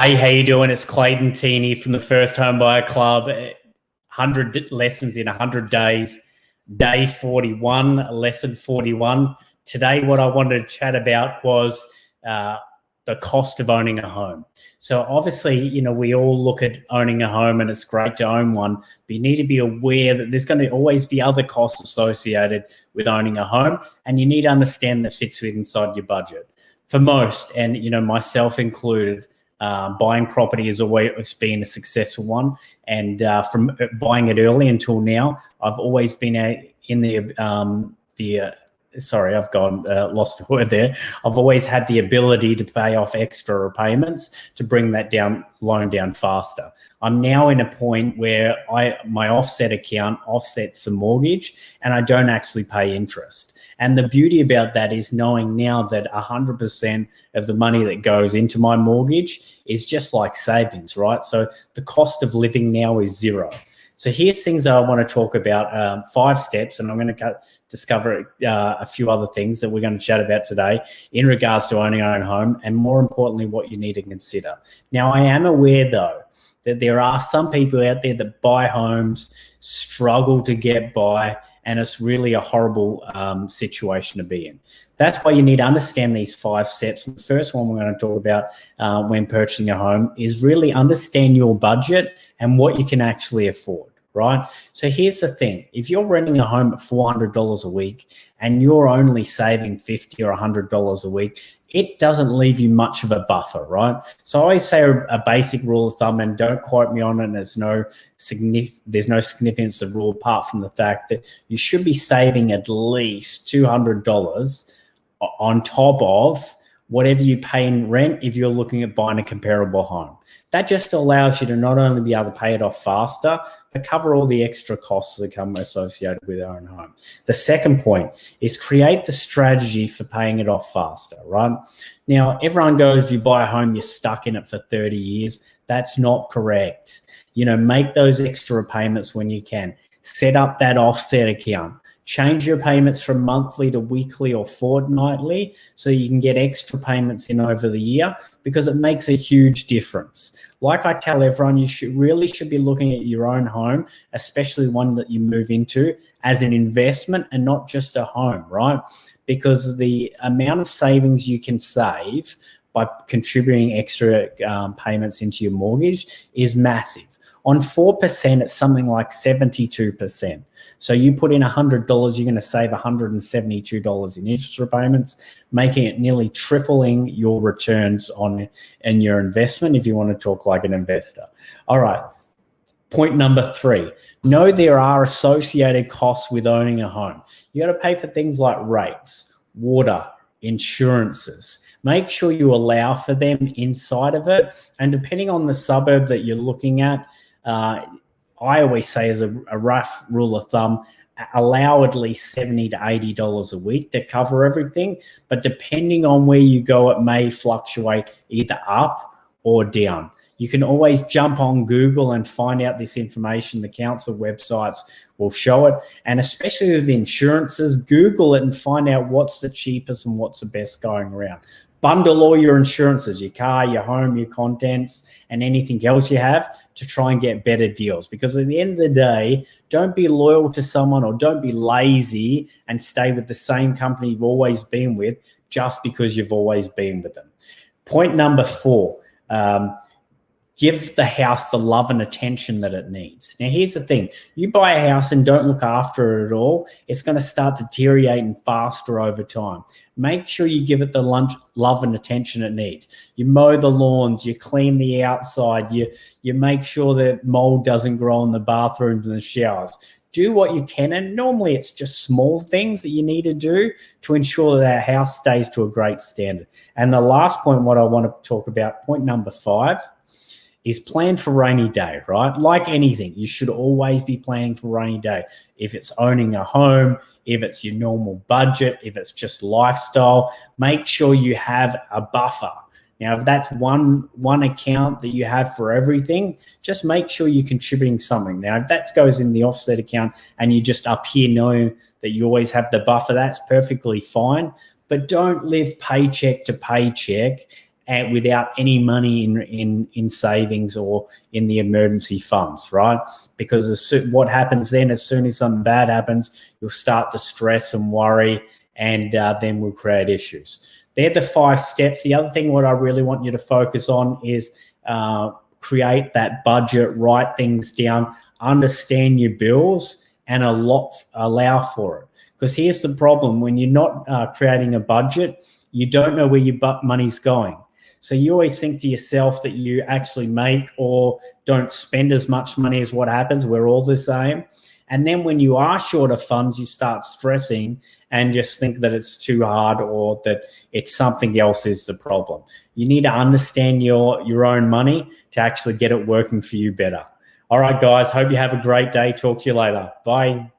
Hey, how you doing? It's Clayton Teeny from the First Home Buyer Club. 100 lessons in 100 days, day 41, lesson 41. Today, what I wanted to chat about was the cost of owning a home. So obviously, we all look at owning a home and it's great to own one, but you need to be aware that there's going to always be other costs associated with owning a home, and you need to understand that fits inside your budget. For most, and myself included, buying property has always been a successful one, and from buying it early until now, I've always been sorry, I've gone lost a word there. I've always had the ability to pay off extra repayments to bring that loan down faster. I'm now in a point where my offset account offsets the mortgage, and I don't actually pay interest. And the beauty about that is knowing now that 100% of the money that goes into my mortgage is just like savings, right? So the cost of living now is zero. So here's things that I want to talk about, 5 steps, and I'm going to discover a few other things that we're going to chat about today in regards to owning our own home, and more importantly, what you need to consider. Now, I am aware, though, that there are some people out there that buy homes, struggle to get by, and it's really a horrible situation to be in. That's why you need to understand these 5 steps. The first one we're going to talk about when purchasing a home is really understand your budget and what you can actually afford, right? So here's the thing. If you're renting a home at $400 a week and you're only saving $50 or $100 a week, it doesn't leave you much of a buffer, right? So I always say a basic rule of thumb, and don't quote me on it, and there's no significance to the rule apart from the fact that you should be saving at least $200 on top of whatever you pay in rent if you're looking at buying a comparable home. That just allows you to not only be able to pay it off faster, but cover all the extra costs that come associated with your own home. The second point is create the strategy for paying it off faster, right? Now, everyone goes, you buy a home, you're stuck in it for 30 years. That's not correct. Make those extra payments when you can. Set up that offset account. Change your payments from monthly to weekly or fortnightly so you can get extra payments in over the year, because it makes a huge difference. Like I tell everyone, you should be looking at your own home, especially one that you move into, as an investment and not just a home, right? Because the amount of savings you can save by contributing extra payments into your mortgage is massive. On 4%, it's something like 72%. So you put in $100, you're going to save $172 in interest repayments, making it nearly tripling your returns in your investment if you want to talk like an investor. All right. Point number 3, know there are associated costs with owning a home. You got to pay for things like rates, water, insurances. Make sure you allow for them inside of it. And depending on the suburb that you're looking at, I always say, as a rough rule of thumb, allow at least $70 to $80 a week to cover everything. But depending on where you go, it may fluctuate either up or down. You can always jump on Google and find out this information. The council websites will show it. And especially with insurances, Google it and find out what's the cheapest and what's the best going around. Bundle all your insurances, your car, your home, your contents, and anything else you have to try and get better deals. Because at the end of the day, don't be loyal to someone, or don't be lazy and stay with the same company you've always been with just because you've always been with them. Point number 4, give the house the love and attention that it needs. Now, here's the thing. You buy a house and don't look after it at all, it's going to start deteriorating faster over time. Make sure you give it the love and attention it needs. You mow the lawns, you clean the outside, you make sure that mold doesn't grow in the bathrooms and the showers. Do what you can, and normally it's just small things that you need to do to ensure that our house stays to a great standard. And the last point, what I want to talk about, point number 5, is plan for rainy day, right? Like anything, you should always be planning for rainy day. If it's owning a home, if it's your normal budget, if it's just lifestyle, make sure you have a buffer. Now, if that's one account that you have for everything, just make sure you're contributing something. Now, if that goes in the offset account and you just up here know that you always have the buffer, that's perfectly fine. But don't live paycheck to paycheck and without any money in savings or in the emergency funds, right? Because what happens then, as soon as something bad happens, you'll start to stress and worry, and then we'll create issues. They're the 5 steps. The other thing what I really want you to focus on is create that budget, write things down, understand your bills, and allow for it. Because here's the problem: when you're not creating a budget, you don't know where your money's going. So you always think to yourself that you actually make or don't spend as much money as what happens. We're all the same. And then when you are short of funds, you start stressing and just think that it's too hard or that it's something else is the problem. You need to understand your own money to actually get it working for you better. All right, guys, hope you have a great day. Talk to you later. Bye.